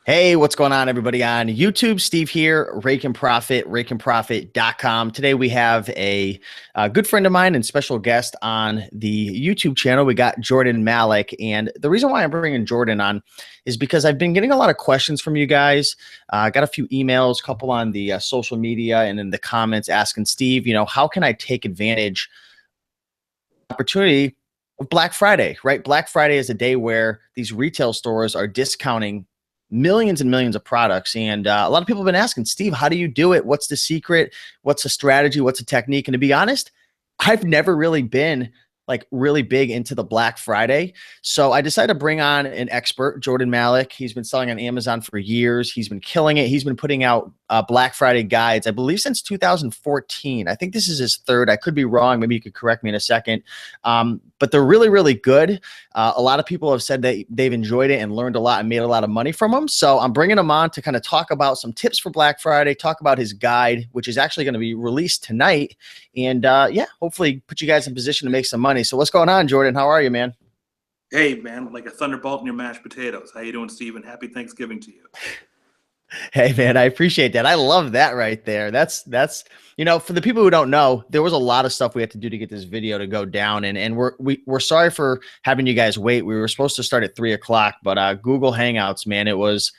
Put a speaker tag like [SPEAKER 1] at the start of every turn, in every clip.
[SPEAKER 1] Hey, what's going on, everybody on YouTube? Steve here, Raiken Profit, RaikenProfit.com. Today we have a good friend of mine and special guest on the YouTube channel. We got Jordan Malik. And the reason why I'm bringing Jordan on is because I've been getting a lot of questions from you guys. I got a few emails, a couple on the social media and in the comments asking Steve, how can I take advantage of opportunity of Black Friday, right? Black Friday is a day where these retail stores are discounting millions and millions of products. And a lot of people have been asking, Steve, how do you do it? What's the secret? What's the strategy? What's the technique? And to be honest, I've never really been like really big into the Black Friday. So I decided to bring on an expert, Jordan Malik. He's been selling on Amazon for years. He's been killing it. He's been putting out Black Friday guides, I believe, since 2014. I think this is his third. I could be wrong. Maybe you could correct me in a second. But they're really, really good. A lot of people have said that they've enjoyed it and learned a lot and made a lot of money from them. So I'm bringing him on to kind of talk about some tips for Black Friday, talk about his guide, which is actually going to be released tonight. And yeah, hopefully put you guys in position to make some money. So what's going on, Jordan? How are you, man?
[SPEAKER 2] Hey, man, like a thunderbolt in your mashed potatoes. How you doing, Steven? Happy Thanksgiving to you.
[SPEAKER 1] Hey, man, I appreciate that. I love that right there. That's, for the people who don't know, there was a lot of stuff we had to do to get this video to go down. And we're sorry for having you guys wait. We were supposed to start at 3 o'clock, but Google Hangouts, man, it was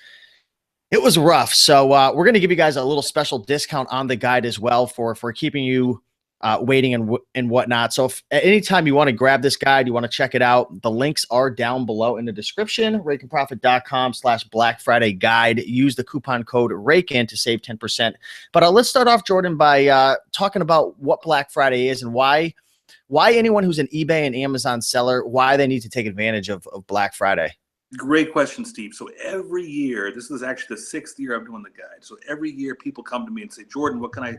[SPEAKER 1] rough. So we're going to give you guys a little special discount on the guide as well for keeping you waiting and whatnot. So if at any time you want to grab this guide, you want to check it out, the links are down below in the description, RaikenProfit.com/Black Friday guide. Use the coupon code Raiken to save 10%. But let's start off, Jordan, by talking about what Black Friday is and why anyone who's an eBay and Amazon seller, why they need to take advantage of Black Friday.
[SPEAKER 2] Great question, Steve. So every year, this is actually the 6th year I'm doing the guide. So every year people come to me and say, Jordan, what can I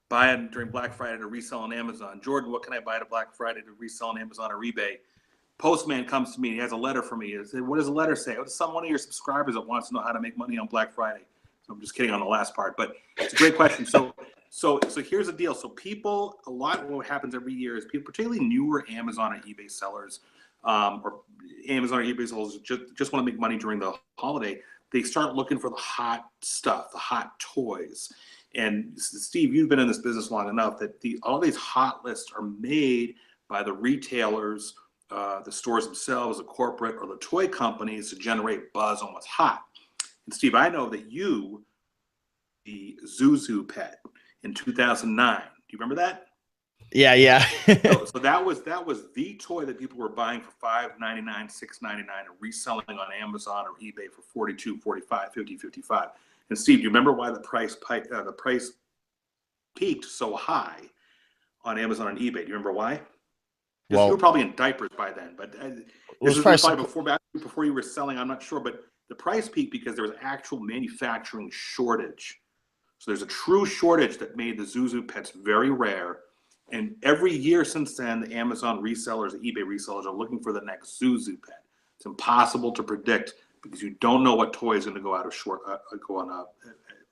[SPEAKER 2] buy during Black Friday to resell on Amazon? Jordan, what can I buy to Black Friday to resell on Amazon or eBay? Postman comes to me, he has a letter for me. I say, what does the letter say? Oh, it's one of your subscribers that wants to know how to make money on Black Friday. So I'm just kidding on the last part, but it's a great question. So here's the deal. So people, a lot of what happens every year is people, particularly newer Amazon or eBay sellers, or Amazon or eBay sellers just want to make money during the holiday. They start looking for the hot stuff, the hot toys. And Steve, you've been in this business long enough that all these hot lists are made by the retailers, the stores themselves, the corporate or the toy companies to generate buzz on what's hot. And Steve, I know that the Zuzu pet in 2009. Do you remember that?
[SPEAKER 1] Yeah.
[SPEAKER 2] so that was the toy that people were buying for $5.99, $6.99, and reselling on Amazon or eBay for $42, $45, $50, $55. And Steve, do you remember why the price peaked so high on Amazon and eBay? Do you remember why? Because you were probably in diapers by then, but this was probably before you were selling. I'm not sure, but the price peaked because there was actual manufacturing shortage. So there's a true shortage that made the Zuzu pets very rare. And every year since then, the Amazon resellers, the eBay resellers are looking for the next Zuzu pet. It's impossible to predict because you don't know what toy is going to go out of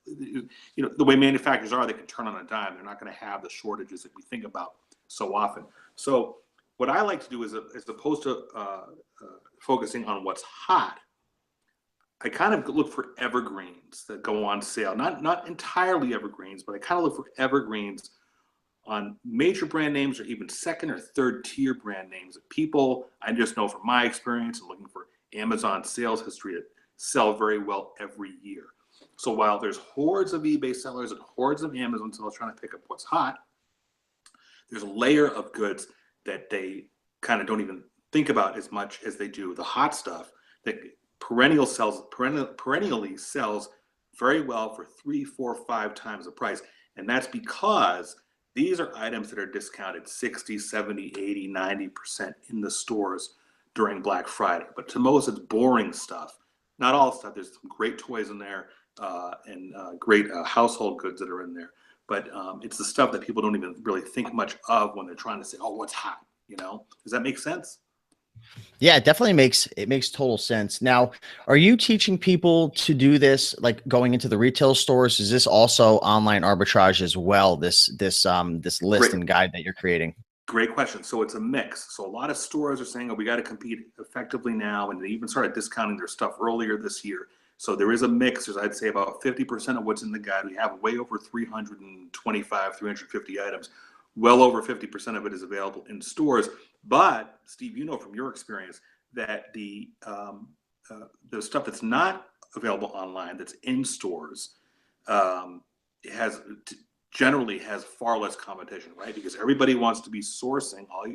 [SPEAKER 2] the way manufacturers are, they can turn on a dime. They're not going to have the shortages that we think about so often. So what I like to do is, as opposed to focusing on what's hot, I kind of look for evergreens that go on sale. Not entirely evergreens, but I kind of look for evergreens on major brand names or even second or third tier brand names that people, I just know from my experience and looking for Amazon sales history, that sell very well every year. So while there's hordes of eBay sellers and hordes of Amazon sellers trying to pick up what's hot, there's a layer of goods that they kind of don't even think about as much as they do the hot stuff that perennially sells very well for 3, 4, 5 times the price. And that's because these are items that are discounted 60, 70, 80, 90% in the stores during Black Friday. But to most, it's boring stuff. Not all stuff. There's some great toys in there and great household goods that are in there. But it's the stuff that people don't even really think much of when they're trying to say, oh, what's hot? Does that make sense?
[SPEAKER 1] Yeah, it definitely makes total sense. Now, are you teaching people to do this, like going into the retail stores? Is this also online arbitrage as well? This list and guide that you're creating?
[SPEAKER 2] Great question. So it's a mix. So a lot of stores are saying, oh, we got to compete effectively now. And they even started discounting their stuff earlier this year. So there is a mix. There's, I'd say, about 50% of what's in the guide. We have way over 325, 350 items. Well over 50% of it is available in stores. But Steve, you know from your experience that the stuff that's not available online, that's in stores, has generally has far less competition, right? Because everybody wants to be sourcing. All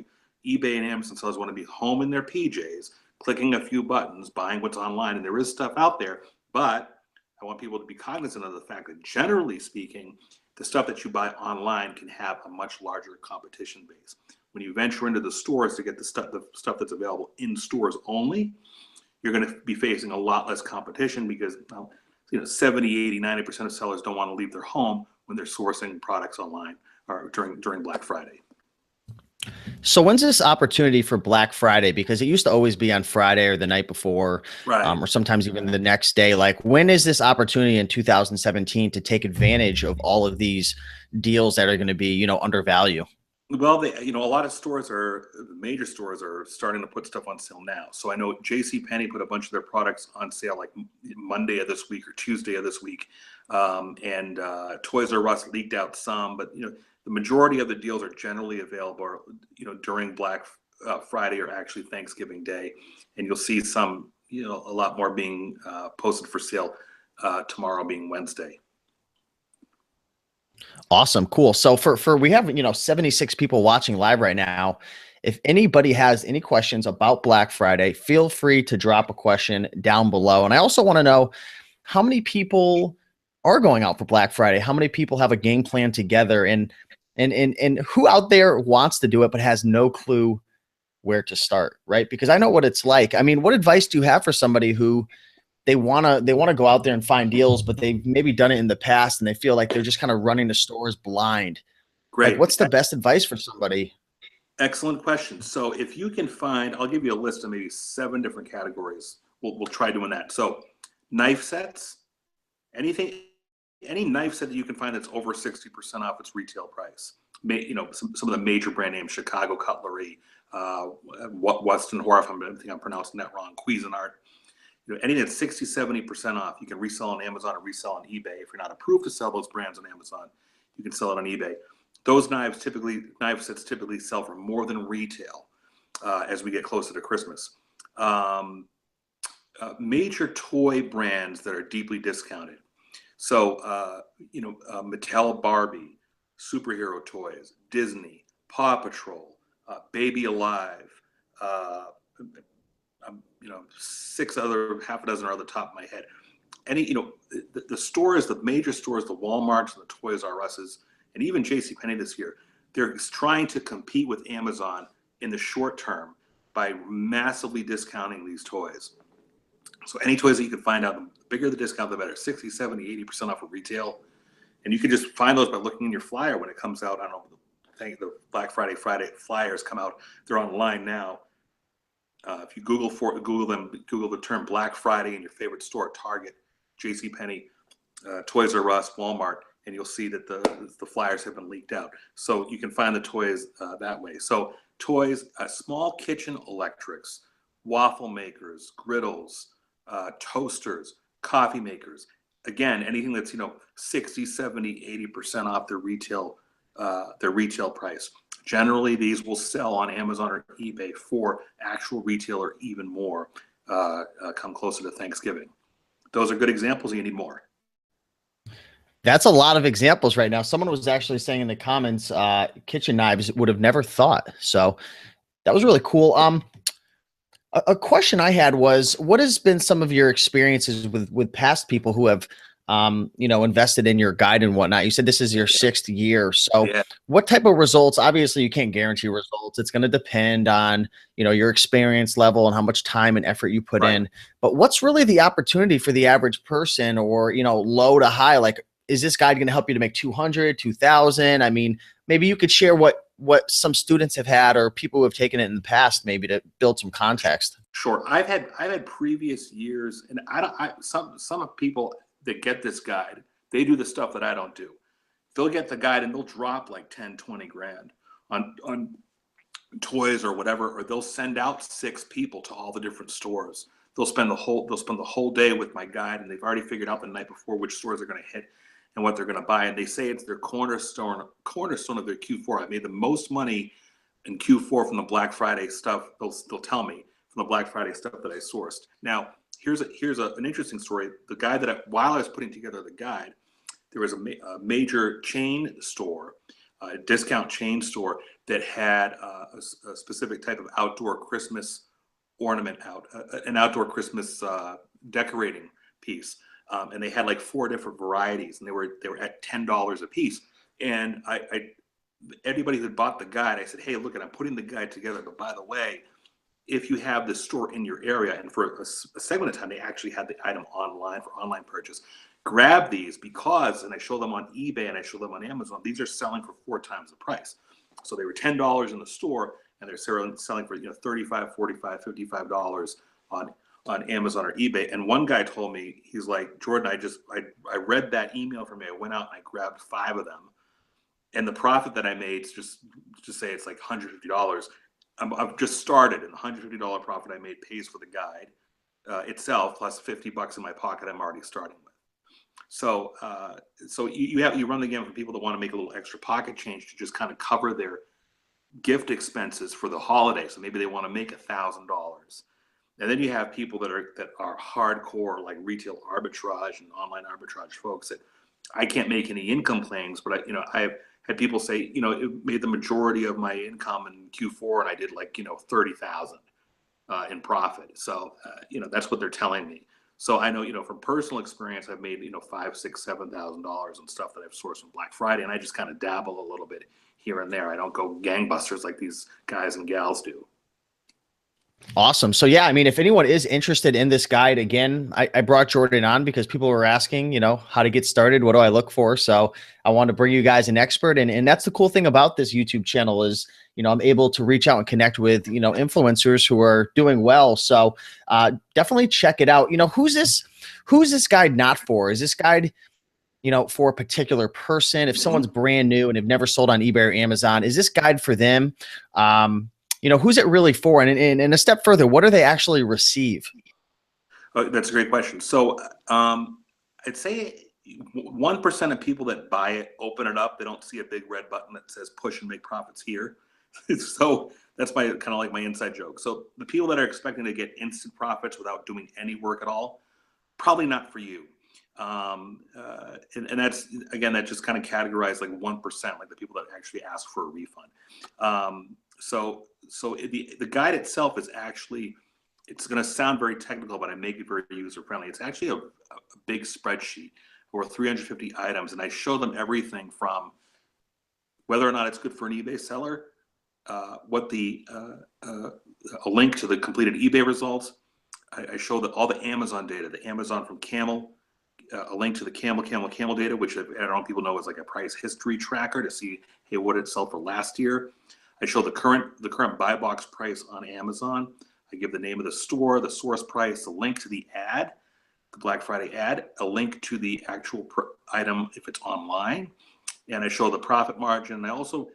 [SPEAKER 2] eBay and Amazon sellers want to be home in their PJs, clicking a few buttons, buying what's online, and there is stuff out there. But I want people to be cognizant of the fact that, generally speaking, the stuff that you buy online can have a much larger competition base. When you venture into the stores to get the stuff that's available in stores only, you're going to be facing a lot less competition because, well, 70, 80, 90% of sellers don't want to leave their home when they're sourcing products online or during Black Friday.
[SPEAKER 1] So when's this opportunity for Black Friday? Because it used to always be on Friday or the night before,
[SPEAKER 2] Right.
[SPEAKER 1] Or sometimes even the next day. Like, when is this opportunity in 2017 to take advantage of all of these deals that are going to be, undervalue?
[SPEAKER 2] Well, a lot of major stores are starting to put stuff on sale now. So I know JCPenney put a bunch of their products on sale like Monday of this week or Tuesday of this week. And Toys R Us leaked out some, but the majority of the deals are generally available, during Black Friday or actually Thanksgiving Day. And you'll see some, a lot more being posted for sale tomorrow being Wednesday.
[SPEAKER 1] Awesome. Cool. So we have, 76 people watching live right now. If anybody has any questions about Black Friday, feel free to drop a question down below. And I also want to know how many people are going out for Black Friday. How many people have a game plan together, and who out there wants to do it but has no clue where to start, right? Because I know what it's like. I mean, what advice do you have for somebody who they want to go out there and find deals, but they've maybe done it in the past and they feel like they're just kind of running the stores blind?
[SPEAKER 2] Great.
[SPEAKER 1] Like, what's the best advice for somebody?
[SPEAKER 2] Excellent question. So if you can find, I'll give you a list of maybe 7 different categories. We'll try doing that. So knife sets, any knife set that you can find that's over 60% off its retail price. Some of the major brand names: Chicago Cutlery, Weston Horf, I think I'm pronouncing that wrong, Cuisinart. Anything that's 60, 70% off, you can resell on Amazon or resell on eBay. If you're not approved to sell those brands on Amazon, you can sell it on eBay. Those knife sets typically sell for more than retail as we get closer to Christmas. Major toy brands that are deeply discounted. So, Mattel Barbie, superhero toys, Disney, Paw Patrol, Baby Alive, half a dozen are on the top of my head. The stores, the major stores, the Walmarts and the Toys R Us's, and even JCPenney this year, they're trying to compete with Amazon in the short term by massively discounting these toys. So any toys that you can find out, the bigger the discount, the better. 60, 70, 80% off of retail. And you can just find those by looking in your flyer when it comes out. I don't know, I think the Black Friday flyers come out. They're online now. If you Google the term Black Friday in your favorite store, Target, JCPenney, Toys R Us, Walmart, and you'll see that the flyers have been leaked out. So you can find the toys that way. So toys, small kitchen electrics, waffle makers, griddles, toasters, coffee makers. Again, anything that's 60, 70, 80% off their retail price. Generally, these will sell on Amazon or eBay for actual retail or even more come closer to Thanksgiving. Those are good examples. You need more.
[SPEAKER 1] That's a lot of examples right now. Someone was actually saying in the comments, kitchen knives would have never thought. So that was really cool. A question I had was, what has been some of your experiences with past people who have, invested in your guide and whatnot? You said this is your 6th year. So what type of results? Obviously you can't guarantee results. It's going to depend on, your experience level and how much time and effort you put in. But what's really the opportunity for the average person, or, low to high? Like, is this guide going to help you to make 200, 2,000? I mean, maybe you could share what some students have had or people who have taken it in the past, maybe to build some context.
[SPEAKER 2] Sure. I've had previous years, and some people that get this guide, they do the stuff that I don't do. They'll get the guide and they'll drop like 10, 20 grand on toys or whatever, or they'll send out 6 people to all the different stores. they'll spend the whole day with my guide, and they've already figured out the night before which stores they're going to hit and what they're going to buy. And they say it's their cornerstone of their Q4. I made the most money in Q4 from the Black Friday stuff. They'll tell me from the Black Friday stuff that I sourced. Now, here's an interesting story. The guide while I was putting together the guide, there was a major chain store, a discount chain store that had a specific type of outdoor Christmas ornament an outdoor Christmas decorating piece. And they had like 4 different varieties, and they were at $10 a piece. And anybody that bought the guide, I said, hey, look, I'm putting the guide together, but by the way, if you have this store in your area, and for a segment of time, they actually had the item online for online purchase, grab these because, and I show them on eBay and I show them on Amazon, these are selling for 4 times the price. So they were $10 in the store, and they're selling for $35, $45, $55 on Amazon or eBay. And one guy told me, he's like, Jordan, I read that email from me. I went out and I grabbed 5 of them, and the profit that I made, just say it's like $150. I've just started, and the $150 profit I made pays for the guide itself, plus $50 in my pocket I'm already starting with. So you run the gamut for people that want to make a little extra pocket change to just kind of cover their gift expenses for the holiday. So maybe they want to make $1,000. And then you have people that are hardcore, like retail arbitrage and online arbitrage folks that I can't make any income claims, but I've had people say, it made the majority of my income in Q4, and I did like, 30,000 in profit. So, that's what they're telling me. So I know, from personal experience, I've made, $5,000, $6,000, $7,000 on stuff that I've sourced from Black Friday, and I just kind of dabble a little bit here and there. I don't go gangbusters like these guys and gals do.
[SPEAKER 1] Awesome. So yeah, I mean, if anyone is interested in this guide, again, I brought Jordan on because people were asking, how to get started. What do I look for? So I want to bring you guys an expert. And that's the cool thing about this YouTube channel is, I'm able to reach out and connect with, influencers who are doing well. So definitely check it out. Who's this guide not for? Is this guide, for a particular person? If someone's brand new and have never sold on eBay or Amazon, is this guide for them? Who's it really for? And a step further, what do they actually receive?
[SPEAKER 2] Oh, that's a great question. So I'd say 1% of people that buy it, open it up, they don't see a big red button that says push and make profits here. So that's kind of like my inside joke. So the people that are expecting to get instant profits without doing any work at all, probably not for you. And that's, again, that just kind of categorized like 1%, like the people that actually ask for a refund. So the guide itself is actually, it's going to sound very technical, but I make it very user friendly. It's actually a big spreadsheet for 350 items, and I show them everything from whether or not it's good for an eBay seller, what a link to the completed eBay results. I show that all the Amazon data, the Amazon from Camel, a link to the Camel data, which I don't know if people know is like a price history tracker to see, hey, what did it sell for last year? I show the current buy box price on Amazon. I give the name of the store, the source price, the link to the ad, the Black Friday ad, a link to the actual item if it's online, and I show the profit margin. And I also,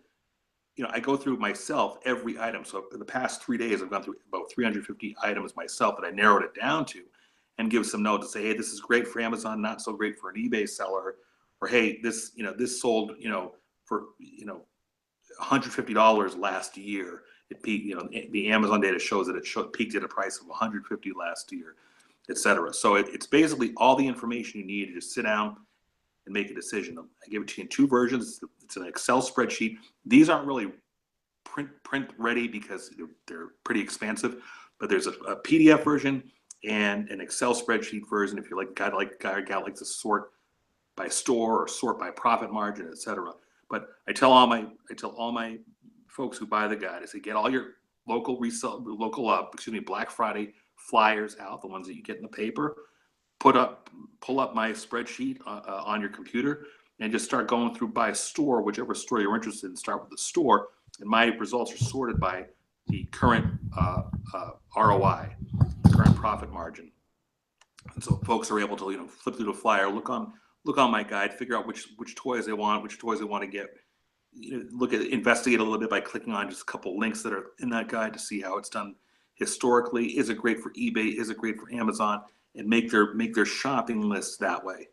[SPEAKER 2] I go through myself every item. So in the past 3 days, I've gone through about 350 items myself that I narrowed it down to, and give some notes to say, hey, this is great for Amazon, not so great for an eBay seller, or hey, this sold for $150 last year. It peaked, the Amazon data shows that it peaked at a price of $150 last year, etc. So it's basically all the information you need to just sit down and make a decision. I give it to you in 2 versions. It's an Excel spreadsheet. These aren't really print ready because they're pretty expansive, but there's a PDF version and an Excel spreadsheet version if you're like a guy likes to sort by store or sort by profit margin, etc. But I tell all my folks who buy the guide, I say, get all your Black Friday flyers out, the ones that you get in the paper, pull up my spreadsheet on your computer, and just start going through by store, whichever store you're interested in. Start with the store, and my results are sorted by the current ROI, current profit margin. And so folks are able to flip through the flyer, look on my guide, figure out which toys they want, to get. Investigate a little bit by clicking on just a couple links that are in that guide to see how it's done historically? Is it great for eBay? Is it great for Amazon? And make their shopping lists that way.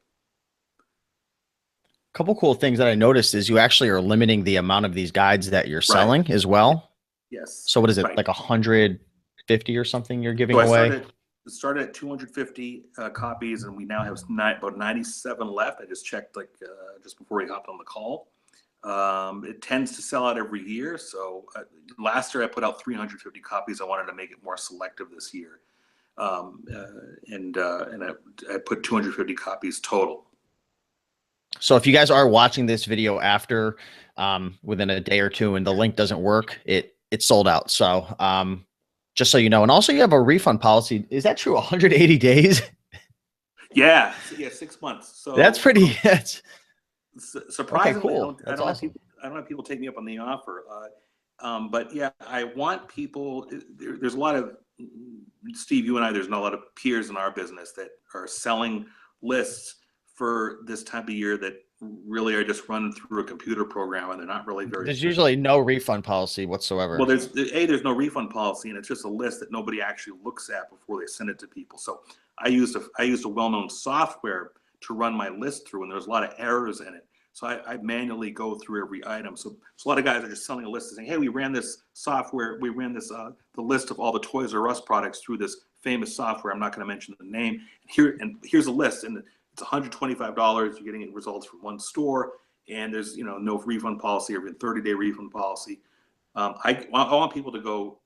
[SPEAKER 1] Couple cool things that I noticed is you actually are limiting the amount of these guides that you're
[SPEAKER 2] Right.
[SPEAKER 1] selling as well.
[SPEAKER 2] Yes.
[SPEAKER 1] So what is it,
[SPEAKER 2] Right.
[SPEAKER 1] like 150 or something you're giving
[SPEAKER 2] So I
[SPEAKER 1] away?
[SPEAKER 2] started at 250 copies, and we now have about 97 left. I just checked just before we hopped on the call. It tends to sell out every year. So last year I put out 350 copies. I wanted to make it more selective this year, and I put 250 copies total.
[SPEAKER 1] So if you guys are watching this video after within a day or two and the link doesn't work, it's sold out. So just so you know, and also you have a refund policy. Is that true? 180 days?
[SPEAKER 2] Yeah, 6 months. So
[SPEAKER 1] That's pretty. That's okay.
[SPEAKER 2] surprisingly,
[SPEAKER 1] Cool. That's awesome.
[SPEAKER 2] I don't have people take me up on the offer. But yeah, I want people. There's a lot of Steve, you and I. There's not a lot of peers in our business that are selling lists for this time of year that really are just run through a computer program, and they're not really very.
[SPEAKER 1] There's usually no refund policy whatsoever.
[SPEAKER 2] Well, there's no refund policy, and it's just a list that nobody actually looks at before they send it to people. So I used a well-known software to run my list through, and there's a lot of errors in it. So I manually go through every item. So a lot of guys are just selling a list and saying, hey, we ran this software, we ran this the list of all the Toys R Us products through this famous software. I'm not going to mention the name. Here's a list, and it's $125. You're getting results from one store, and there's no refund policy or even 30-day refund policy. I want people to go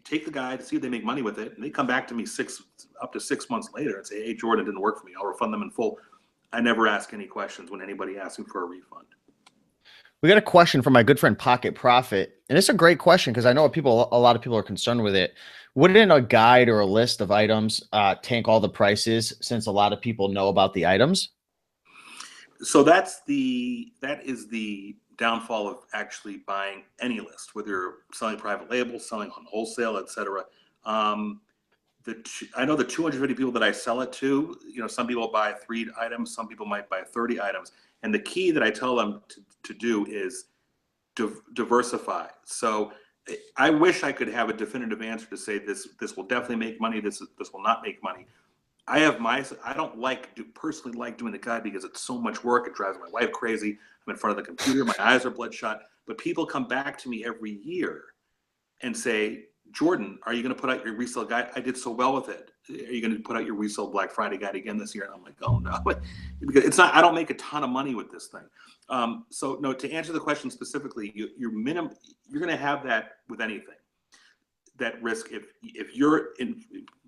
[SPEAKER 2] take the guide, see if they make money with it, and they come back to me up to 6 months later and say, hey, Jordan, it didn't work for me. I'll refund them in full. I never ask any questions when anybody asks me for a refund.
[SPEAKER 1] We got a question from my good friend Pocket Profit, and it's a great question because I know a lot of people are concerned with it. Wouldn't a guide or a list of items tank all the prices since a lot of people know about the items?
[SPEAKER 2] So that is the downfall of actually buying any list, whether you're selling private label, selling on wholesale, etc. I know the 250 people that I sell it to, some people buy 3 items, some people might buy 30 items. And the key that I tell them to do is diversify. So I wish I could have a definitive answer to say this will definitely make money, this will not make money. I don't personally like doing the guide because it's so much work. It drives my wife crazy. I'm in front of the computer, my eyes are bloodshot. But people come back to me every year and say, Jordan, are you going to put out your resale guide? I did so well with it. Are you going to put out your resale Black Friday guide again this year? And I'm like, oh no, because it's not. I don't make a ton of money with this thing. So no. To answer the question specifically, you're going to have that with anything. That risk if you're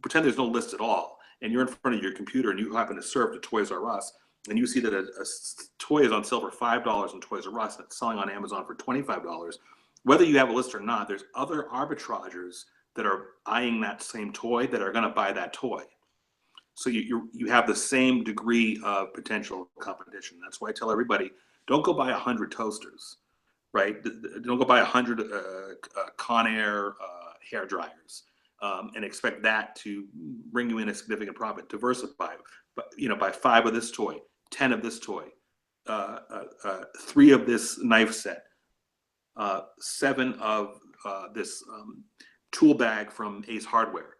[SPEAKER 2] pretend there's no list at all, and you're in front of your computer and you happen to surf to Toys R Us, and you see that a toy is on sale for $5 in Toys R Us and it's selling on Amazon for $25. Whether you have a list or not, there's other arbitragers that are eyeing that same toy that are going to buy that toy. So you have the same degree of potential competition. That's why I tell everybody, don't go buy 100 toasters, right? Don't go buy 100 Conair hair dryers and expect that to bring you in a significant profit. Diversify, but buy 5 of this toy, 10 of this toy, 3 of this knife set. 7 of this tool bag from Ace Hardware,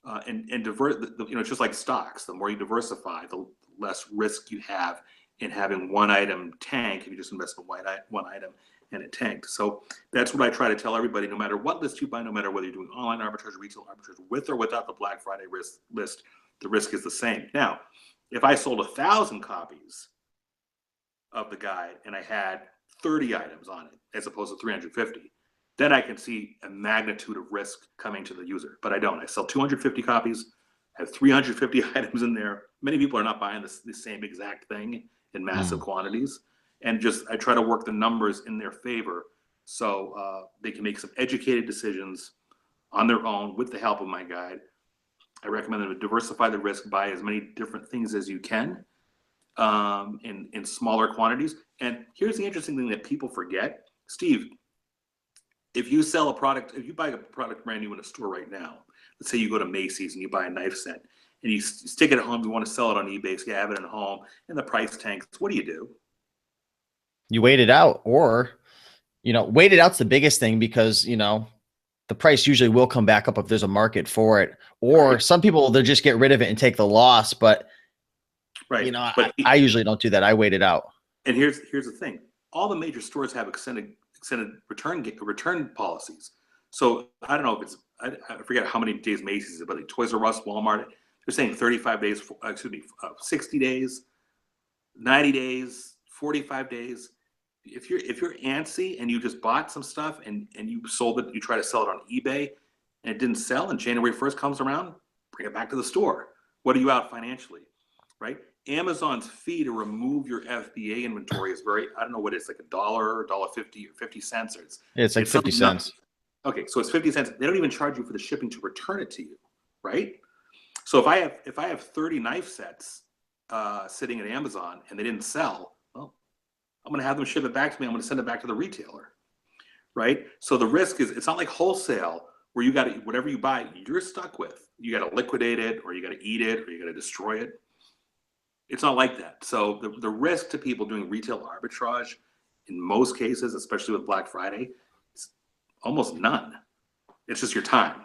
[SPEAKER 2] and divert. It's just like stocks. The more you diversify, the less risk you have in having one item tank. If you just invest in one item and it tanked. So that's what I try to tell everybody. No matter what list you buy, no matter whether you're doing online arbitrage, retail arbitrage, with or without the Black Friday list, the risk is the same. Now, if I sold 1,000 copies of the guide and I had 30 items on it as opposed to 350, then I can see a magnitude of risk coming to the user. But I don't. I sell 250 copies, have 350 items in there. Many people are not buying the same exact thing in massive quantities. And I try to work the numbers in their favor so they can make some educated decisions on their own with the help of my guide. I recommend them to diversify the risk, buy as many different things as you can in smaller quantities. And here's the interesting thing that people forget. Steve, if you sell a product, if you buy a product brand new in a store right now, let's say you go to Macy's and you buy a knife set and you stick it at home, you want to sell it on eBay, so you have it at home and the price tanks, what do?
[SPEAKER 1] You wait it out, or wait it out's the biggest thing because the price usually will come back up if there's a market for it. Or
[SPEAKER 2] Right.
[SPEAKER 1] some people, they'll just get rid of it and take the loss. But,
[SPEAKER 2] Right.
[SPEAKER 1] I, I usually don't do that. I wait it out.
[SPEAKER 2] And here's the thing: all the major stores have extended return policies. So I don't know if it's I forget how many days Macy's is, but like Toys R Us, Walmart, they're saying 35 days, 60 days, 90 days, 45 days. If you're antsy and you just bought some stuff and you sold it, you try to sell it on eBay and it didn't sell, and January 1st comes around, bring it back to the store. What are you out financially, right? Amazon's fee to remove your FBA inventory is very, I don't know what it's like, $1, $1.50 or 50 cents, or
[SPEAKER 1] It's like 50 cents.
[SPEAKER 2] Okay, so it's 50 cents. They don't even charge you for the shipping to return it to you, right? So if I have 30 knife sets sitting at Amazon and they didn't sell, well, I'm going to have them ship it back to me. I'm going to send it back to the retailer, right? So the risk is, it's not like wholesale where you got to, whatever you buy, you're stuck with. You got to liquidate it, or you got to eat it, or you got to destroy it. It's not like that. So the risk to people doing retail arbitrage, in most cases, especially with Black Friday, is almost none. It's just your time.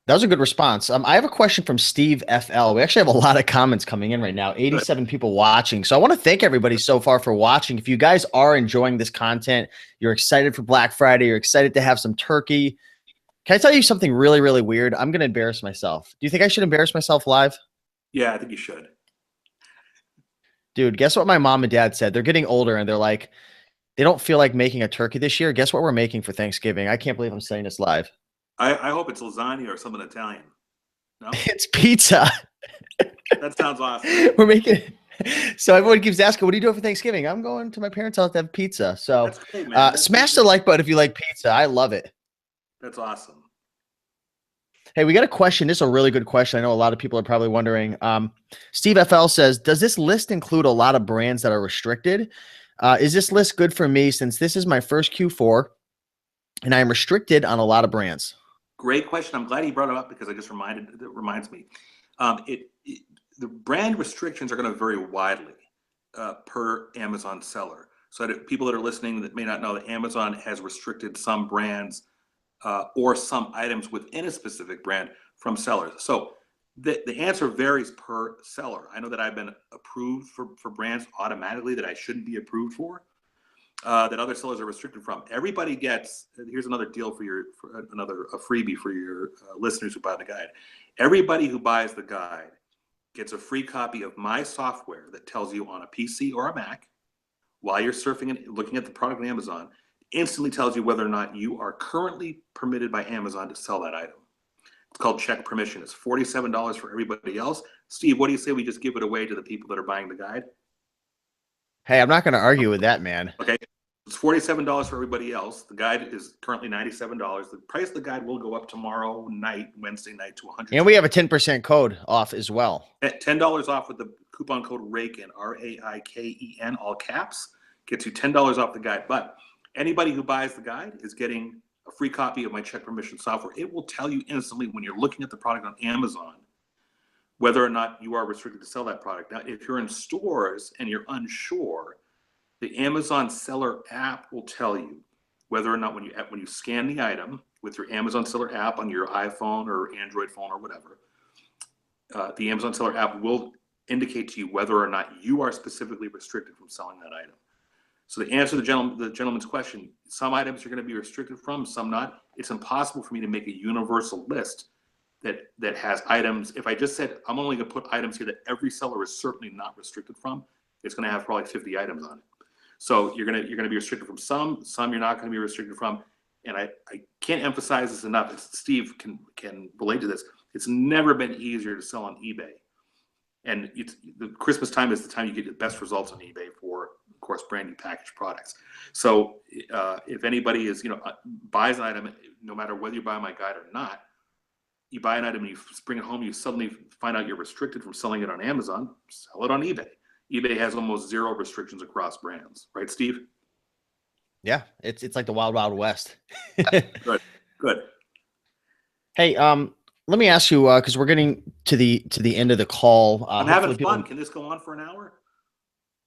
[SPEAKER 1] That was a good response. I have a question from Steve FL. We actually have a lot of comments coming in right now, 87 people watching. So I want to thank everybody so far for watching. If you guys are enjoying this content, you're excited for Black Friday, you're excited to have some turkey. Can I tell you something really, really weird? I'm going to embarrass myself. Do you think I should embarrass myself live?
[SPEAKER 2] Yeah, I think you should.
[SPEAKER 1] Dude, guess what my mom and dad said? They're getting older and they're like, they don't feel like making a turkey this year. Guess what we're making for Thanksgiving? I can't believe I'm saying this live.
[SPEAKER 2] I hope it's lasagna or something Italian. No?
[SPEAKER 1] It's pizza.
[SPEAKER 2] That sounds awesome.
[SPEAKER 1] We're making it. So everyone keeps asking, what are you doing for Thanksgiving? I'm going to my parents' house to have pizza. So
[SPEAKER 2] That's great, man.
[SPEAKER 1] smash the like button if you like pizza. I love it.
[SPEAKER 2] That's awesome.
[SPEAKER 1] Hey, we got a question. This is a really good question. I know a lot of people are probably wondering. Steve FL says, does this list include a lot of brands that are restricted? Is this list good for me since this is my first Q4 and I am restricted on a lot of brands?
[SPEAKER 2] Great question. I'm glad you brought it up because it reminds me. The brand restrictions are going to vary widely per Amazon seller. So that people that are listening that may not know that Amazon has restricted some brands or some items within a specific brand from sellers. So the answer varies per seller. I know that I've been approved for brands automatically that I shouldn't be approved for, that other sellers are restricted from. Everybody gets, here's another deal a freebie for your listeners who buy the guide. Everybody who buys the guide gets a free copy of my software that tells you on a PC or a Mac, while you're surfing and looking at the product on Amazon, instantly tells you whether or not you are currently permitted by Amazon to sell that item. It's called Check Permission. It's $47 for everybody else. Steve, what do you say we just give it away to the people that are buying the guide?
[SPEAKER 1] Hey, I'm not going to argue with that, man.
[SPEAKER 2] Okay. It's $47 for everybody else. The guide is currently $97. The price of the guide will go up tomorrow night, Wednesday night, to $100.
[SPEAKER 1] And we have a 10% code off as well.
[SPEAKER 2] At $10 off with the coupon code Raiken, RAIKEN, all caps, gets you $10 off the guide. But anybody who buys the guide is getting a free copy of my Check Permission software. It will tell you instantly when you're looking at the product on Amazon whether or not you are restricted to sell that product. Now, if you're in stores and you're unsure, the Amazon seller app will tell you whether or not when you scan the item with your Amazon seller app on your iPhone or Android phone or whatever, the Amazon seller app will indicate to you whether or not you are specifically restricted from selling that item. So to answer the gentleman's question, some items you're going to be restricted from, some not. It's impossible for me to make a universal list that has items. If I just said I'm only going to put items here that every seller is certainly not restricted from, it's going to have probably 50 items on it. So you're going to be restricted from some you're not going to be restricted from. And I can't emphasize this enough. Steve can relate to this. It's never been easier to sell on eBay. And the Christmas time is the time you get the best results on eBay for, of course, brand new packaged products. So if anybody buys an item, no matter whether you buy my guide or not, you buy an item and you bring it home, you suddenly find out you're restricted from selling it on Amazon, sell it on eBay. eBay has almost zero restrictions across brands, right, Steve?
[SPEAKER 1] Yeah, it's like the wild, wild west.
[SPEAKER 2] Good.
[SPEAKER 1] Hey, let me ask you, because we're getting to the end of the call.
[SPEAKER 2] I'm having fun. Can this go on for an hour?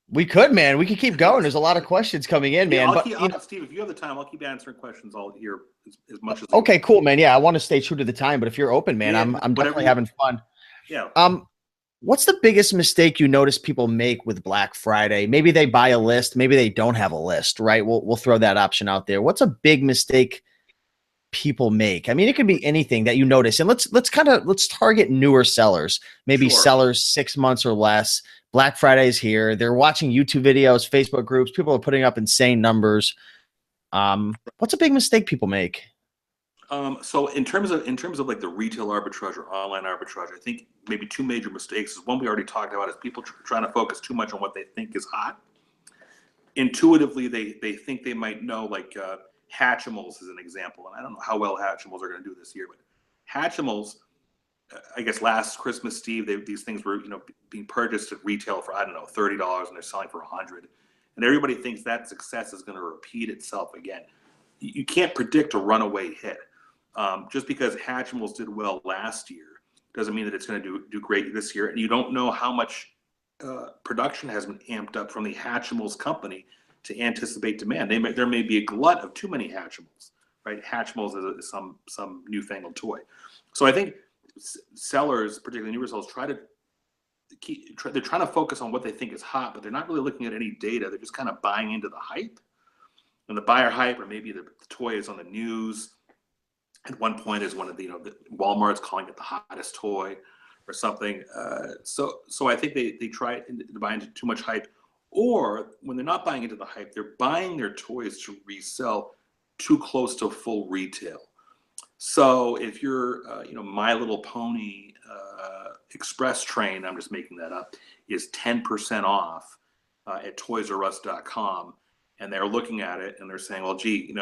[SPEAKER 1] We could, man. We could keep going. There's a lot of questions coming in,
[SPEAKER 2] Yeah,
[SPEAKER 1] man. But you know,
[SPEAKER 2] Steve, if you have the time, I'll keep answering questions all here as much as I
[SPEAKER 1] okay,
[SPEAKER 2] can.
[SPEAKER 1] cool, man. Yeah, I want to stay true to the time, but if you're open, man,
[SPEAKER 2] Yeah,
[SPEAKER 1] I'm
[SPEAKER 2] whatever
[SPEAKER 1] definitely
[SPEAKER 2] you.
[SPEAKER 1] having fun.
[SPEAKER 2] Yeah.
[SPEAKER 1] What's the biggest mistake you notice people make with Black Friday? Maybe they buy a list, maybe they don't have a list, right? We'll throw that option out there. What's a big mistake people make? I mean, it could be anything that you notice. And let's target newer sellers, maybe
[SPEAKER 2] Sure.
[SPEAKER 1] sellers 6 months or less. Black Friday is here. They're watching YouTube videos, Facebook groups. People are putting up insane numbers. What's a big mistake people make?
[SPEAKER 2] So in terms of like the retail arbitrage or online arbitrage, I think maybe two major mistakes is one we already talked about is people trying to focus too much on what they think is hot. Intuitively, they think they might know, like Hatchimals is an example, and I don't know how well Hatchimals are going to do this year, but Hatchimals, I guess last Christmas Eve, these things were being purchased at retail for I don't know $30, and they're selling for $100, and everybody thinks that success is going to repeat itself again. You can't predict a runaway hit. Just because Hatchimals did well last year doesn't mean that it's going to do great this year, and you don't know how much production has been amped up from the Hatchimals company to anticipate demand. There may be a glut of too many Hatchimals, right? Hatchimals is some newfangled toy. So I think sellers, particularly newer sellers, they're trying to focus on what they think is hot, but they're not really looking at any data. They're just kind of buying into the hype, and the buyer hype, or maybe the toy is on the news. At one point, is one of the Walmart's calling it the hottest toy or something. So I think they try to buy into too much hype, or when they're not buying into the hype, they're buying their toys to resell too close to full retail. So if you're, My Little Pony Express Train, I'm just making that up, is 10% off at ToysRUs.com, and they're looking at it and they're saying, well, gee,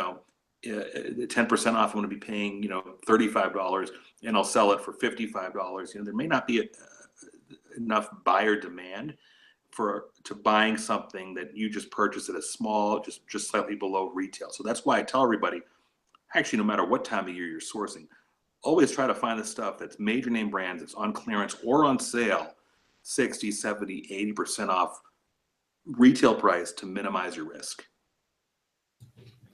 [SPEAKER 2] 10% off, I'm going to be paying, $35, and I'll sell it for $55. There may not be enough buyer demand to buying something that you just purchased at a small, just slightly below retail. So that's why I tell everybody, actually, no matter what time of year you're sourcing, always try to find the stuff that's major name brands, that's on clearance or on sale, 60, 70, 80% off retail price to minimize your risk.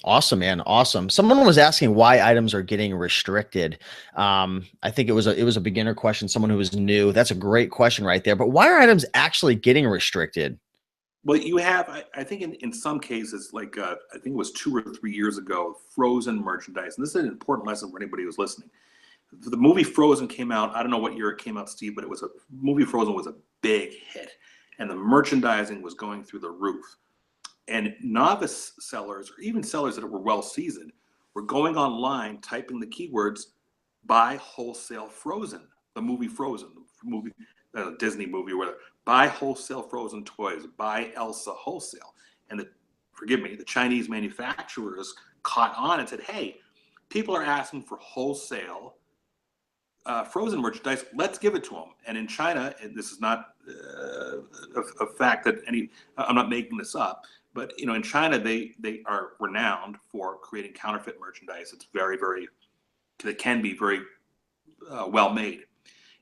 [SPEAKER 1] Awesome, man. Awesome. Someone was asking why items are getting restricted. I think it was a beginner question, someone who was new. That's a great question right there. But why are items actually getting restricted?
[SPEAKER 2] Well, you have, I think in some cases, like I think it was 2 or 3 years ago, frozen merchandise. And this is an important lesson for anybody who's listening. The movie Frozen came out. I don't know what year it came out, Steve, but movie Frozen was a big hit. And the merchandising was going through the roof. And novice sellers, or even sellers that were well seasoned, were going online, typing the keywords, buy wholesale Frozen, the movie Frozen, the movie, Disney movie or whatever, buy wholesale Frozen toys, buy Elsa wholesale. And the Chinese manufacturers caught on and said, hey, people are asking for wholesale Frozen merchandise, let's give it to them. And in China, and this is not a fact that I'm not making this up, but in China, they are renowned for creating counterfeit merchandise. It's it can be very well made,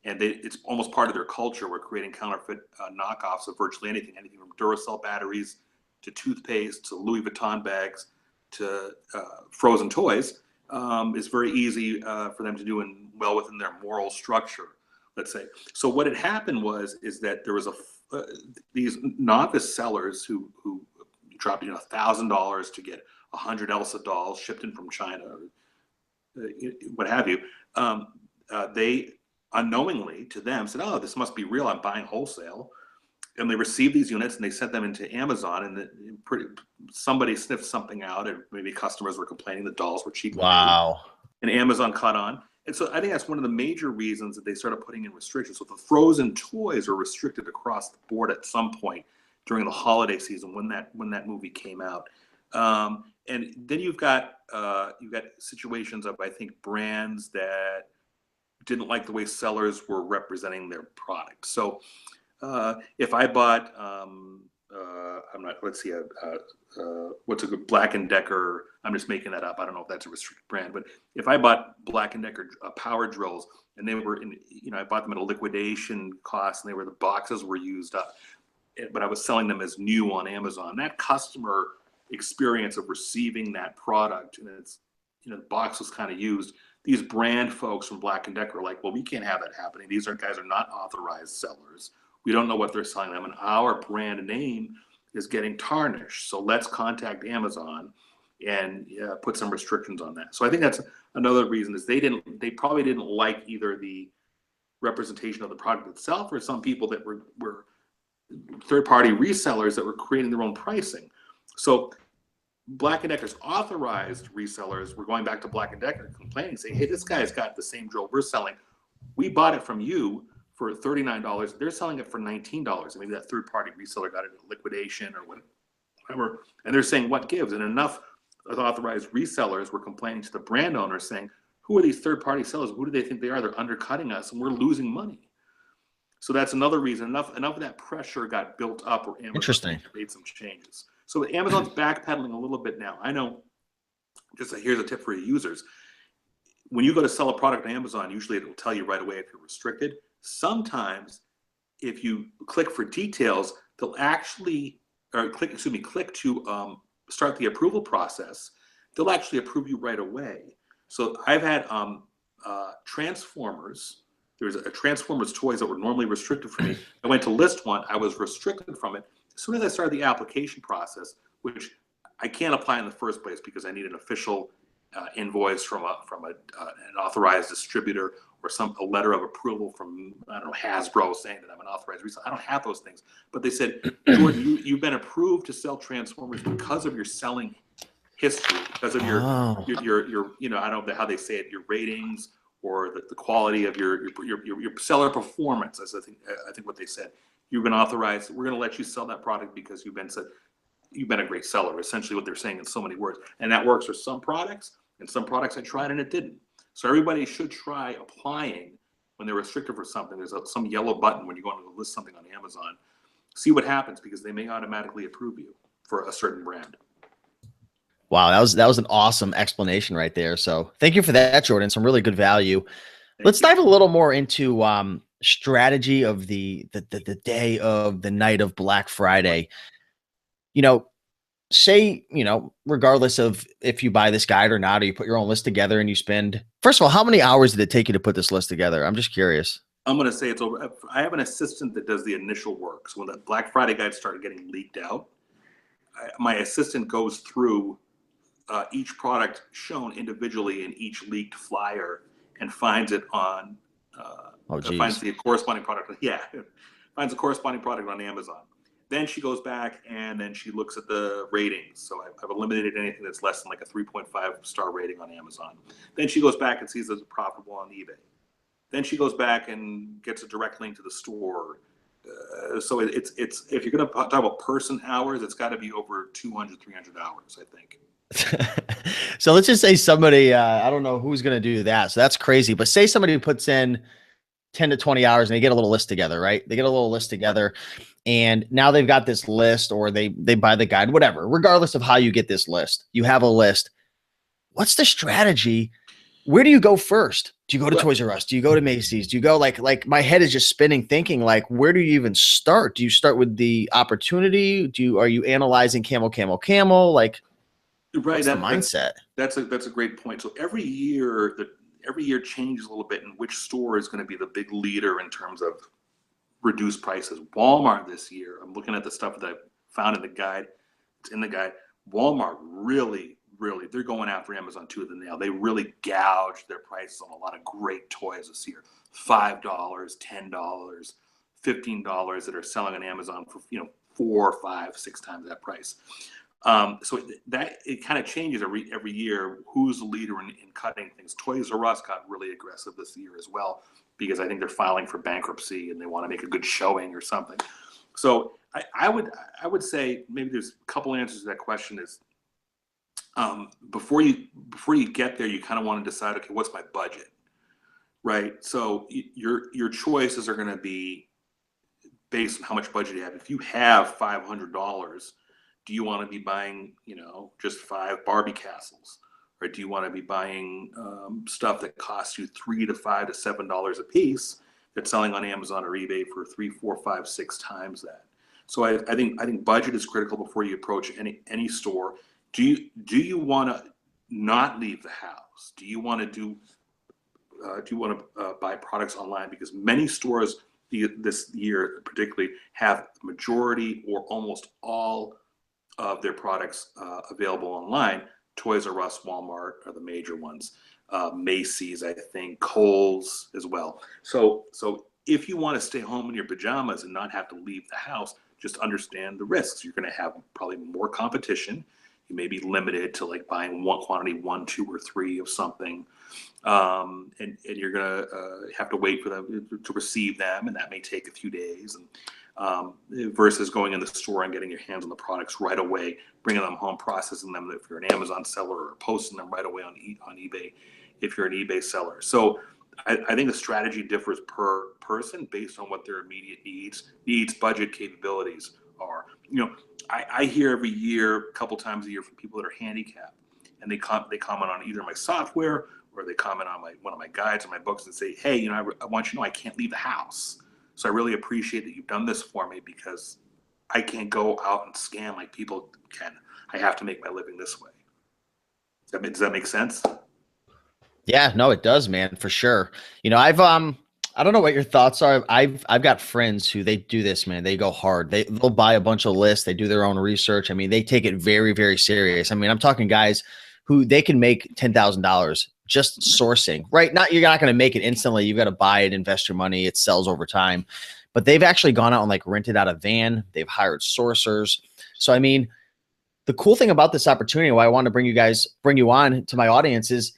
[SPEAKER 2] and it's almost part of their culture. We're creating counterfeit knockoffs of virtually anything from Duracell batteries to toothpaste to Louis Vuitton bags to Frozen toys. Is very easy for them to do and well within their moral structure, let's say. So what had happened is that there was these novice sellers who dropped $1,000 to get 100 Elsa dolls shipped in from China, what have you. They unknowingly to them said, "Oh, this must be real. I'm buying wholesale." And they received these units and they sent them into Amazon, and somebody sniffed something out, and maybe customers were complaining the dolls were cheaply made,
[SPEAKER 1] Wow.
[SPEAKER 2] and Amazon caught on. And so I think that's one of the major reasons that they started putting in restrictions. So the Frozen toys are restricted across the board at some point during the holiday season when that movie came out. And then you've got situations of, I think, brands that didn't like the way sellers were representing their product. So if I bought, let's see, what's a good Black & Decker, I'm just making that up. I don't know if that's a restricted brand, but if I bought Black & Decker power drills and they were I bought them at a liquidation cost and the boxes were used up, but I was selling them as new on Amazon. That customer experience of receiving that product, and it's, the box was kind of used. These brand folks from Black & Decker are like, well, we can't have that happening. These guys are not authorized sellers. We don't know what they're selling them, and our brand name is getting tarnished. So let's contact Amazon and put some restrictions on that. So I think that's another reason, is they probably didn't like either the representation of the product itself, or some people that were third-party resellers that were creating their own pricing. So Black & Decker's authorized resellers were going back to Black & Decker complaining, saying, hey, this guy's got the same drill we're selling. We bought it from you for $39. They're selling it for $19. And maybe that third-party reseller got it at liquidation or whatever. And they're saying, what gives? And enough of authorized resellers were complaining to the brand owner, saying, who are these third-party sellers? Who do they think they are? They're undercutting us, and we're losing money. So that's another reason. Enough of that pressure got built up, where Amazon made some changes. So Amazon's backpedaling a little bit now. I know, here's a tip for your users. When you go to sell a product on Amazon, usually it will tell you right away if you're restricted. Sometimes if you click for details, they'll actually, or click to start the approval process. They'll actually approve you right away. So I've had Transformers. There's a Transformers toys that were normally restricted for me. I went to list one. I was restricted from it. As soon as I started the application process, which I can't apply in the first place because I need an official invoice from an authorized distributor, or a letter of approval from, I don't know, Hasbro saying that I'm an authorized reseller. I don't have those things. But they said, Jordan, you've been approved to sell Transformers because of your selling history, because of your I don't know how they say it, your ratings, or the quality of your seller performance. As I think what they said. You've been authorized. We're going to let you sell that product because you've been a great seller. Essentially, what they're saying in so many words, and that works for some products. And some products I tried and it didn't. So everybody should try applying when they're restricted for something. There's some yellow button when you go to list something on Amazon. See what happens, because they may automatically approve you for a certain brand.
[SPEAKER 1] Wow, that was an awesome explanation right there. So thank you for that, Jordan. Some really good value. Let's dive a little more into strategy of the day of the night of Black Friday. Say, regardless of if you buy this guide or not, or you put your own list together and you spend, first of all, how many hours did it take you to put this list together? I'm just curious.
[SPEAKER 2] I'm going to say it's over. I have an assistant that does the initial work. So when the Black Friday guides started getting leaked out, my assistant goes through each product shown individually in each leaked flyer and finds it on, finds the corresponding product. Yeah, finds the corresponding product on Amazon. Then she goes back and then she looks at the ratings. So I've eliminated anything that's less than like a 3.5 star rating on Amazon. Then she goes back and sees it's profitable on eBay. Then she goes back and gets a direct link to the store. So it's if you're going to talk about person hours, it's got to be over 200, 300 hours, I think.
[SPEAKER 1] So let's just say somebody, I don't know who's going to do that. So that's crazy. But say somebody puts in 10 to 20 hours and they get a little list together, right? They get a little list together and now they've got this list, or they buy the guide, whatever, regardless of how you get this list, you have a list. What's the strategy? Where do you go first? Do you go to Toys R Us? Do you go to Macy's? Do you go like my head is just spinning thinking like, where do you even start? Do you start with the opportunity? Are you analyzing camel? Like,
[SPEAKER 2] right.
[SPEAKER 1] What's the mindset?
[SPEAKER 2] That's a great point. So every year changes a little bit in which store is going to be the big leader in terms of reduced prices. Walmart this year, I'm looking at the stuff that I found in the guide. It's in the guide. Walmart really, they're going after Amazon tooth and nail. They really gouged their prices on a lot of great toys this year. $5, $10, $15 that are selling on Amazon for 4, 5, 6 times that price. So that it kind of changes every year. Who's the leader in cutting things? Toys R Us got really aggressive this year as well, because I think they're filing for bankruptcy and they want to make a good showing or something. So I would say maybe there's a couple answers to that question. Is before you get there, you kind of want to decide, okay, what's my budget, right? So your choices are going to be based on how much budget you have. If you have $500, do you want to be buying, just 5 Barbie castles? Or do you want to be buying stuff that costs you $3 to $5 to $7 a piece that's selling on Amazon or eBay for 3, 4, 5, 6 times that? So I think budget is critical before you approach any store. Do you want to not leave the house? Do you want to buy products online? Because many stores this year particularly have majority or almost all of their products available online. Toys R Us, Walmart are the major ones. Macy's, I think, Kohl's as well. So if you want to stay home in your pajamas and not have to leave the house, just understand the risks. You're going to have probably more competition. You may be limited to like buying one quantity, 1, 2, or 3 of something, and you're going to have to wait for them to receive them, and that may take a few days. And versus going in the store and getting your hands on the products right away, bringing them home, processing them if you're an Amazon seller, or posting them right away on eBay if you're an eBay seller. So I think the strategy differs per person based on what their immediate needs, budget, capabilities are. I hear every year, a couple times a year, from people that are handicapped, and they comment on either my software, or they comment on one of my guides or my books and say, hey, I want you to know I can't leave the house. So I really appreciate that you've done this for me, because I can't go out and scam like people can. I have to make my living this way. Does that make sense?
[SPEAKER 1] Yeah, no, it does, man, for sure. I don't know what your thoughts are. I've got friends who they do this, man. They go hard. They'll buy a bunch of lists. They do their own research. I mean, they take it very, very serious. I mean, I'm talking guys who they can make $10,000 just sourcing, right? You're not going to make it instantly. You've got to buy it, invest your money. It sells over time. But they've actually gone out and like rented out a van. They've hired sourcers. So, I mean, the cool thing about this opportunity, why I want to bring you on to my audience, is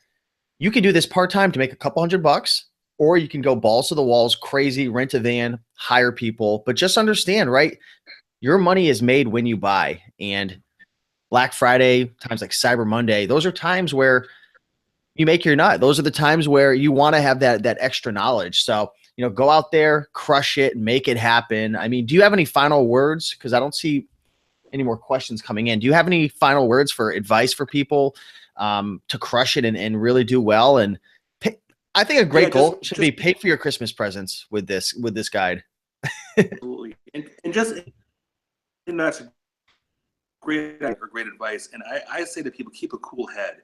[SPEAKER 1] you can do this part-time to make a couple $100, or you can go balls to the walls, crazy, rent a van, hire people. But just understand, right? Your money is made when you buy. And Black Friday, times like Cyber Monday, those are times where you make your nut. Those are the times where you want to have that extra knowledge. So, go out there, crush it, make it happen. I mean, do you have any final words? Because I don't see any more questions coming in. Do you have any final words for advice for people to crush it and really do well? And I think a great goal should be pay for your Christmas presents with this guide.
[SPEAKER 2] Absolutely. And that's great advice. And I say to people, keep a cool head.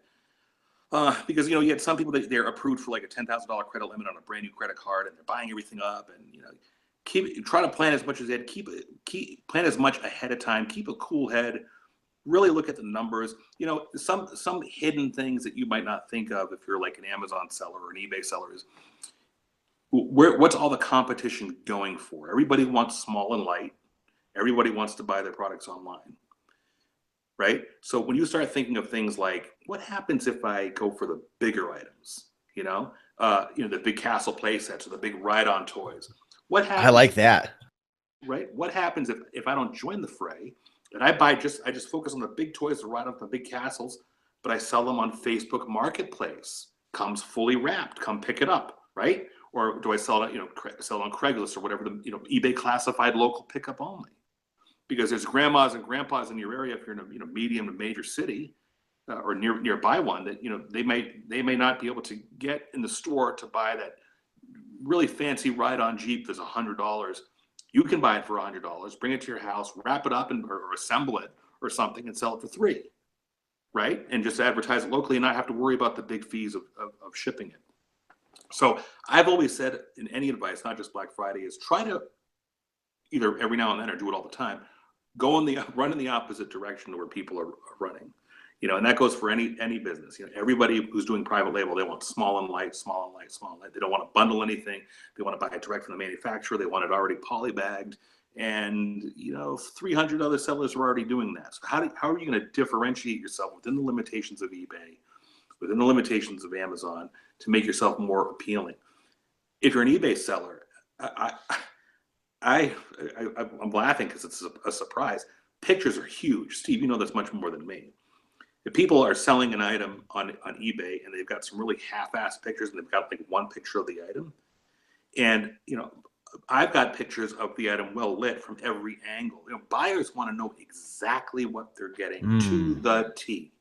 [SPEAKER 2] Because you had some people that they're approved for like a $10,000 credit limit on a brand new credit card, and they're buying everything up, and try to plan as much as they plan as much ahead of time. Keep a cool head. Really look at the numbers. Some hidden things that you might not think of if you're like an Amazon seller or an eBay seller is what's all the competition going for? Everybody wants small and light. Everybody wants to buy their products online, right? So when you start thinking of things like, what happens if I go for the bigger items? The big castle play sets or the big ride-on toys. What happens?
[SPEAKER 1] I like that.
[SPEAKER 2] Right? What happens if I don't join the fray? And I just focus on the big toys, the ride-on, the big castles, but I sell them on Facebook Marketplace. Comes fully wrapped. Come pick it up, right? Or do I sell it? Sell it on Craigslist or whatever, eBay classified local pickup only. Because there's grandmas and grandpas in your area if you're in a medium to major city or nearby one that they may not be able to get in the store to buy that really fancy ride-on Jeep that's $100. You can buy it for $100, bring it to your house, wrap it up or assemble it or something, and sell it for $3, right? And just advertise it locally and not have to worry about the big fees of shipping it. So I've always said, in any advice, not just Black Friday, is try to either every now and then or do it all the time, run in the opposite direction to where people are running. And that goes for any business. Everybody who's doing private label, they want small and light, small and light, small and light. They don't want to bundle anything. They want to buy it direct from the manufacturer. They want it already polybagged. And 300 other sellers are already doing that. So how are you going to differentiate yourself within the limitations of eBay, within the limitations of Amazon, to make yourself more appealing? If you're an eBay seller, I'm laughing because it's a surprise. Pictures are huge. Steve, that's much more than me. If people are selling an item on eBay and they've got some really half-assed pictures and they've got like one picture of the item, and I've got pictures of the item well lit from every angle. Buyers want to know exactly what they're getting to the T.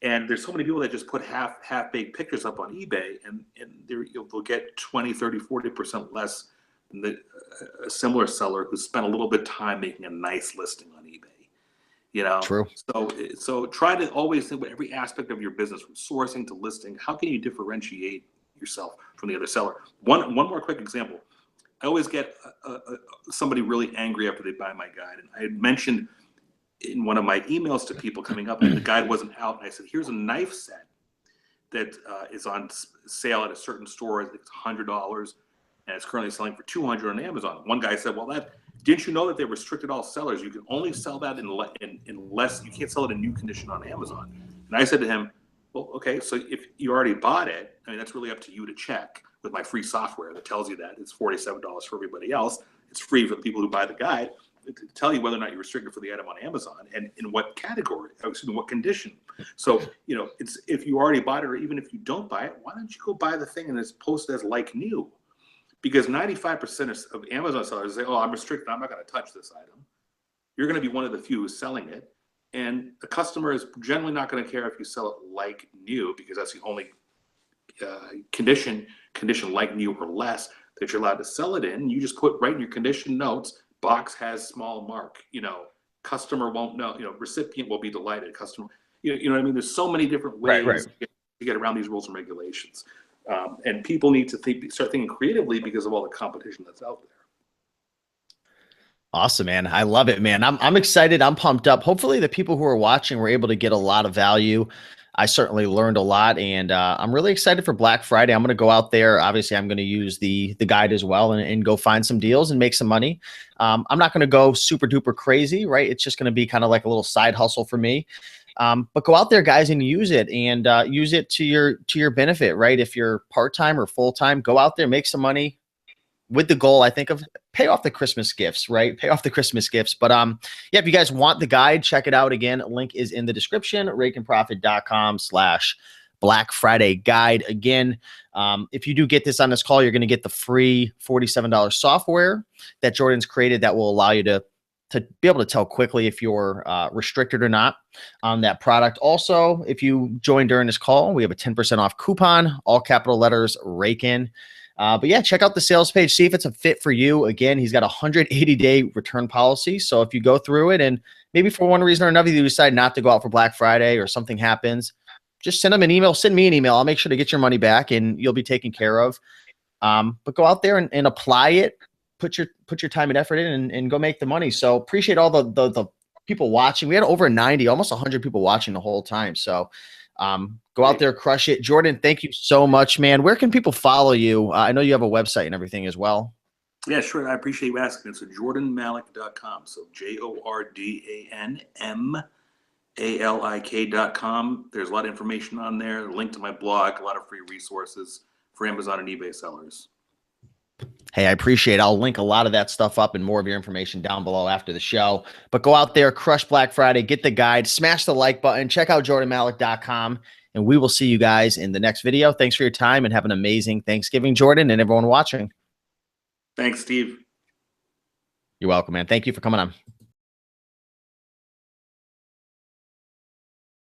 [SPEAKER 2] And there's so many people that just put half-baked pictures up on eBay, and they'll get 20, 30, 40% less a similar seller who spent a little bit of time making a nice listing on eBay. You know,
[SPEAKER 1] True.
[SPEAKER 2] so try to always think about every aspect of your business, from sourcing to listing. How can you differentiate yourself from the other seller? One more quick example. I always get somebody really angry after they buy my guide, and I had mentioned in one of my emails to people coming up that the guide wasn't out, and I said, here's a knife set that is on sale at a certain store. I think it's $100, and it's currently selling for $200 on Amazon. One guy said, well, didn't you know that they restricted all sellers? You can only sell that unless you can't sell it in new condition on Amazon. And I said to him, well, okay, so if you already bought it, I mean, that's really up to you to check with my free software that tells you that. It's $47 for everybody else. It's free for the people who buy the guide to tell you whether or not you're restricted for the item on Amazon and in what category, excuse me, what condition. So, you know, it's, if you already bought it, or even if you don't buy it, why don't you go buy the thing and it's posted as like new? Because 95% of Amazon sellers say, oh, I'm restricted, I'm not going to touch this item. You're going to be one of the few who's selling it. And the customer is generally not going to care if you sell it like new, because that's the only condition like new or less that you're allowed to sell it in. You just put right in your condition notes, box has small mark, you know, customer won't know, you know, recipient will be delighted, customer, you know what I mean? There's so many different ways to get around these rules and regulations. And people need to start thinking creatively because of all the competition that's out there.
[SPEAKER 1] Awesome, man. I love it, man. I'm excited. I'm pumped up. Hopefully the people who are watching were able to get a lot of value. I certainly learned a lot, and I'm really excited for Black Friday. I'm going to go out there. Obviously, I'm going to use the guide as well and go find some deals and make some money. I'm not going to go super duper crazy, right? It's just going to be kind of like a little side hustle for me. But go out there, guys, and use it, and use it to your benefit, right? If you're part-time or full-time, go out there, make some money with the goal, I think, of pay off the Christmas gifts, right? Pay off the Christmas gifts. But yeah, if you guys want the guide, check it out. Again, link is in the description, RaikenProfit.com/Black Friday guide. Again, if you do get this on this call, you're going to get the free $47 software that Jordan's created that will allow you to be able to tell quickly if you're restricted or not on that product. Also, if you join during this call, we have a 10% off coupon, all capital letters, Raiken. But yeah, check out the sales page, see if it's a fit for you. Again, he's got a 180-day return policy. So if you go through it and maybe for one reason or another, you decide not to go out for Black Friday or something happens, just send him an email, send me an email. I'll make sure to get your money back and you'll be taken care of. But go out there and apply it, put your time and effort in and go make the money. So appreciate all the people watching. We had over 90, almost 100 people watching the whole time. So go out there, crush it. Jordan, thank you so much, man. Where can people follow you? I know you have a website and everything as well.
[SPEAKER 2] Yeah, sure. I appreciate you asking. It's jordanmalik.com. So JORDANMALIK.com. There's a lot of information on there, a link to my blog, a lot of free resources for Amazon and eBay sellers.
[SPEAKER 1] Hey, I appreciate it. I'll link a lot of that stuff up and more of your information down below after the show. But go out there, crush Black Friday, get the guide, smash the like button, check out jordanmalik.com, and we will see you guys in the next video. Thanks for your time and have an amazing Thanksgiving, Jordan, and everyone watching.
[SPEAKER 2] Thanks, Steve.
[SPEAKER 1] You're welcome, man. Thank you for coming on.